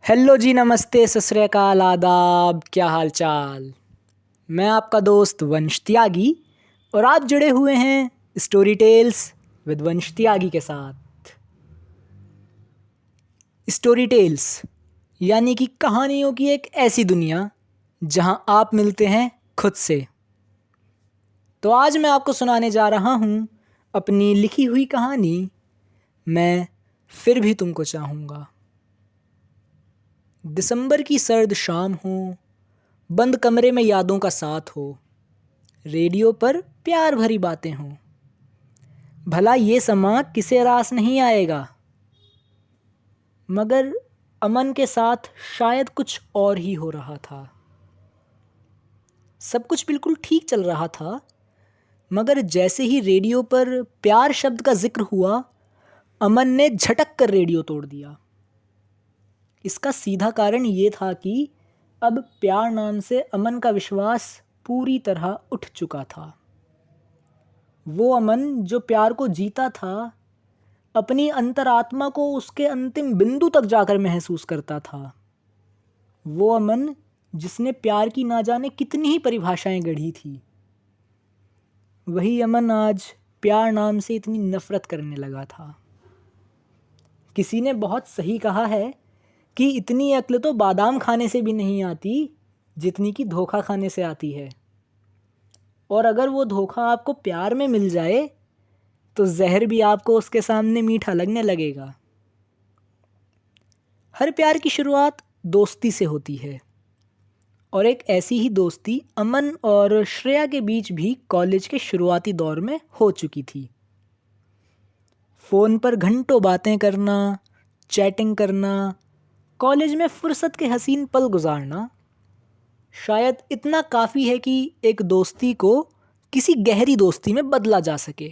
Hello जी, नमस्ते, सत श्री अकाल, आदाब, क्या हाल चाल। मैं आपका दोस्त वंश त्यागी और आप जुड़े हुए हैं स्टोरी टेल्स विद वंश त्यागी के साथ। स्टोरी टेल्स यानी कि कहानियों की एक ऐसी दुनिया जहां आप मिलते हैं खुद से। तो आज मैं आपको सुनाने जा रहा हूं अपनी लिखी हुई कहानी, मैं फिर भी तुमको चाहूँगा। दिसंबर की सर्द शाम हो, बंद कमरे में यादों का साथ हो, रेडियो पर प्यार भरी बातें हों। भला ये समा किसे रास नहीं आएगा, मगर अमन के साथ शायद कुछ और ही हो रहा था। सब कुछ बिल्कुल ठीक चल रहा था, मगर जैसे ही रेडियो पर प्यार शब्द का जिक्र हुआ, अमन ने झटक कर रेडियो तोड़ दिया। इसका सीधा कारण ये था कि अब प्यार नाम से अमन का विश्वास पूरी तरह उठ चुका था। वो अमन जो प्यार को जीता था, अपनी अंतरात्मा को उसके अंतिम बिंदु तक जाकर महसूस करता था। वो अमन जिसने प्यार की ना जाने कितनी ही परिभाषाएं गढ़ी थी, वही अमन आज प्यार नाम से इतनी नफरत करने लगा था। किसी ने बहुत सही कहा है कि इतनी अक्ल तो बादाम खाने से भी नहीं आती जितनी कि धोखा खाने से आती है। और अगर वो धोखा आपको प्यार में मिल जाए तो जहर भी आपको उसके सामने मीठा लगने लगेगा। हर प्यार की शुरुआत दोस्ती से होती है, और एक ऐसी ही दोस्ती अमन और श्रेया के बीच भी कॉलेज के शुरुआती दौर में हो चुकी थी। फ़ोन पर घंटों बातें करना, चैटिंग करना, कॉलेज में फुर्सत के हसीन पल गुजारना, शायद इतना काफ़ी है कि एक दोस्ती को किसी गहरी दोस्ती में बदला जा सके।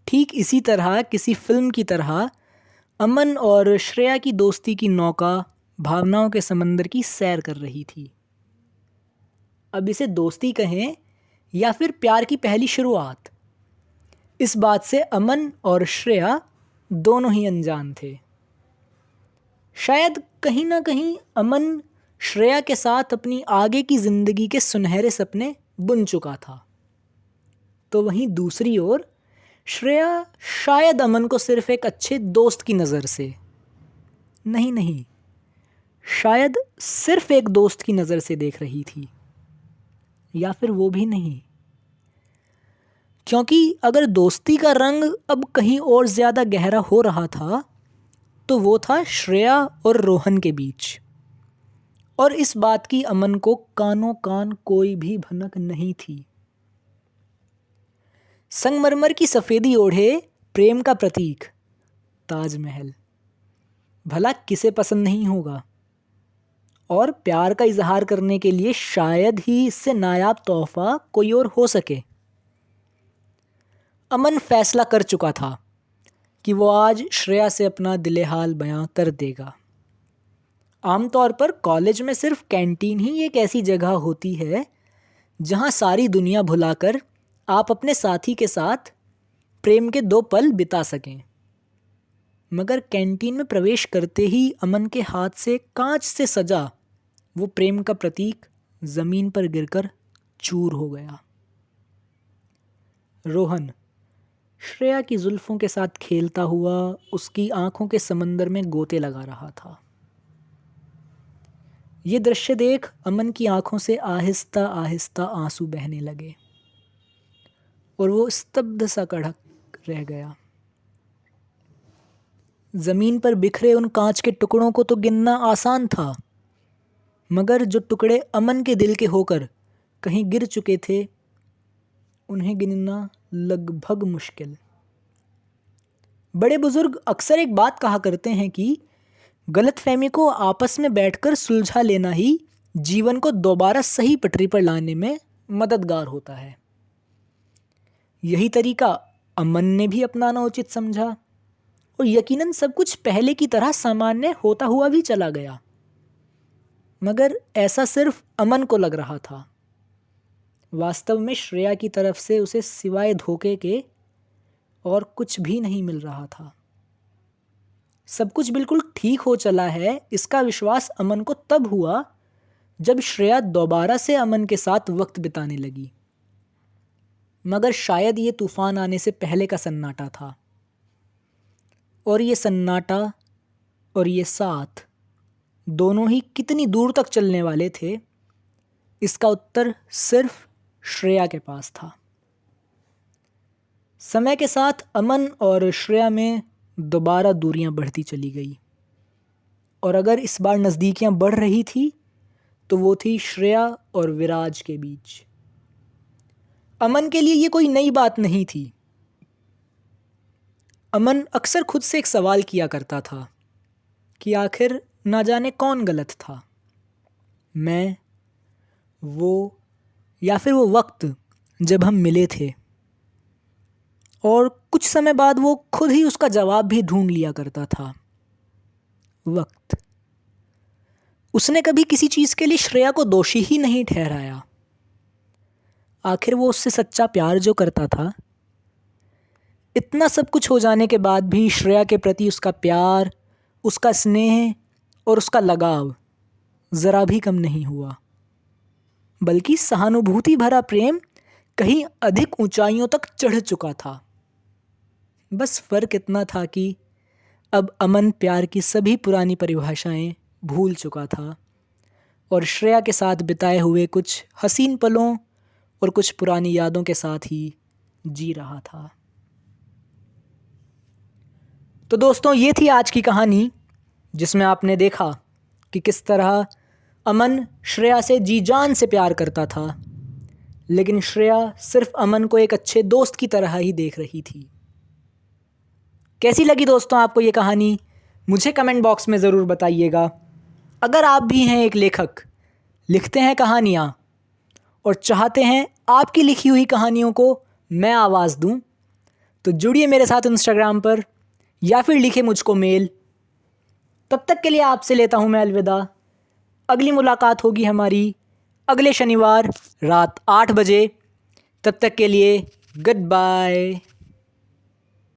ठीक इसी तरह, किसी फिल्म की तरह, अमन और श्रेया की दोस्ती की नौका भावनाओं के समंदर की सैर कर रही थी। अब इसे दोस्ती कहें या फिर प्यार की पहली शुरुआत, इस बात से अमन और श्रेया दोनों ही अनजान थे। शायद कहीं ना कहीं अमन श्रेया के साथ अपनी आगे की ज़िंदगी के सुनहरे सपने बुन चुका था, तो वहीं दूसरी ओर श्रेया शायद अमन को सिर्फ एक अच्छे दोस्त की नज़र से, नहीं, शायद सिर्फ एक दोस्त की नज़र से देख रही थी, या फिर वो भी नहीं। क्योंकि अगर दोस्ती का रंग अब कहीं और ज़्यादा गहरा हो रहा था, तो वो था श्रेया और रोहन के बीच। और इस बात की अमन को कानों कान कोई भी भनक नहीं थी। संगमरमर की सफ़ेदी ओढ़े प्रेम का प्रतीक ताजमहल, भला किसे पसंद नहीं होगा। और प्यार का इजहार करने के लिए शायद ही इससे नायाब तोहफा कोई और हो सके। अमन फैसला कर चुका था कि वो आज श्रेया से अपना दिले हाल बयां कर देगा। आमतौर पर कॉलेज में सिर्फ कैंटीन ही एक ऐसी जगह होती है जहां सारी दुनिया भुलाकर आप अपने साथी के साथ प्रेम के 2 पल बिता सकें। मगर कैंटीन में प्रवेश करते ही अमन के हाथ से कांच से सजा वो प्रेम का प्रतीक ज़मीन पर गिरकर चूर हो गया। रोहन श्रेया की जुल्फ़ों के साथ खेलता हुआ उसकी आंखों के समंदर में गोते लगा रहा था। ये दृश्य देख अमन की आंखों से आहिस्ता आहिस्ता आंसू बहने लगे और वो स्तब्ध सा खड़ा रह गया। ज़मीन पर बिखरे उन कांच के टुकड़ों को तो गिनना आसान था, मगर जो टुकड़े अमन के दिल के होकर कहीं गिर चुके थे, उन्हें गिनना लगभग मुश्किल। बड़े बुजुर्ग अक्सर एक बात कहा करते हैं कि गलतफहमी को आपस में बैठकर सुलझा लेना ही जीवन को दोबारा सही पटरी पर लाने में मददगार होता है। यही तरीका अमन ने भी अपनाना उचित समझा, और यकीनन सब कुछ पहले की तरह सामान्य होता हुआ भी चला गया। मगर ऐसा सिर्फ अमन को लग रहा था। वास्तव में श्रेया की तरफ से उसे सिवाय धोखे के और कुछ भी नहीं मिल रहा था। सब कुछ बिल्कुल ठीक हो चला है, इसका विश्वास अमन को तब हुआ जब श्रेया दोबारा से अमन के साथ वक्त बिताने लगी। मगर शायद ये तूफान आने से पहले का सन्नाटा था, और ये सन्नाटा और ये साथ दोनों ही कितनी दूर तक चलने वाले थे, इसका उत्तर सिर्फ श्रेया के पास था। समय के साथ अमन और श्रेया में दोबारा दूरियां बढ़ती चली गई, और अगर इस बार नज़दीकियां बढ़ रही थी तो वो थी श्रेया और विराज के बीच। अमन के लिए ये कोई नई बात नहीं थी। अमन अक्सर खुद से एक सवाल किया करता था कि आखिर ना जाने कौन गलत था, मैं, वो, या फिर वो वक्त जब हम मिले थे। और कुछ समय बाद वो खुद ही उसका जवाब भी ढूंढ लिया करता था, वक्त। उसने कभी किसी चीज़ के लिए श्रेया को दोषी ही नहीं ठहराया। आखिर वो उससे सच्चा प्यार जो करता था, इतना सब कुछ हो जाने के बाद भी श्रेया के प्रति उसका प्यार, उसका स्नेह और उसका लगाव ज़रा भी कम नहीं हुआ, बल्कि सहानुभूति भरा प्रेम कहीं अधिक ऊंचाइयों तक चढ़ चुका था। बस फ़र्क इतना था कि अब अमन प्यार की सभी पुरानी परिभाषाएं भूल चुका था और श्रेया के साथ बिताए हुए कुछ हसीन पलों और कुछ पुरानी यादों के साथ ही जी रहा था। तो दोस्तों, ये थी आज की कहानी, जिसमें आपने देखा कि किस तरह अमन श्रेया से जी जान से प्यार करता था, लेकिन श्रेया सिर्फ अमन को एक अच्छे दोस्त की तरह ही देख रही थी। कैसी लगी दोस्तों आपको ये कहानी? मुझे कमेंट बॉक्स में ज़रूर बताइएगा। अगर आप भी हैं एक लेखक, लिखते हैं कहानियाँ और चाहते हैं आपकी लिखी हुई कहानियों को मैं आवाज़ दूं, तो जुड़िए मेरे साथ इंस्टाग्राम पर या फिर लिखे मुझको मेल। तब तक के लिए आपसे लेता हूं मैं अलविदा। अगली मुलाकात होगी हमारी अगले शनिवार रात 8 बजे। तब तक के लिए गुड बाय।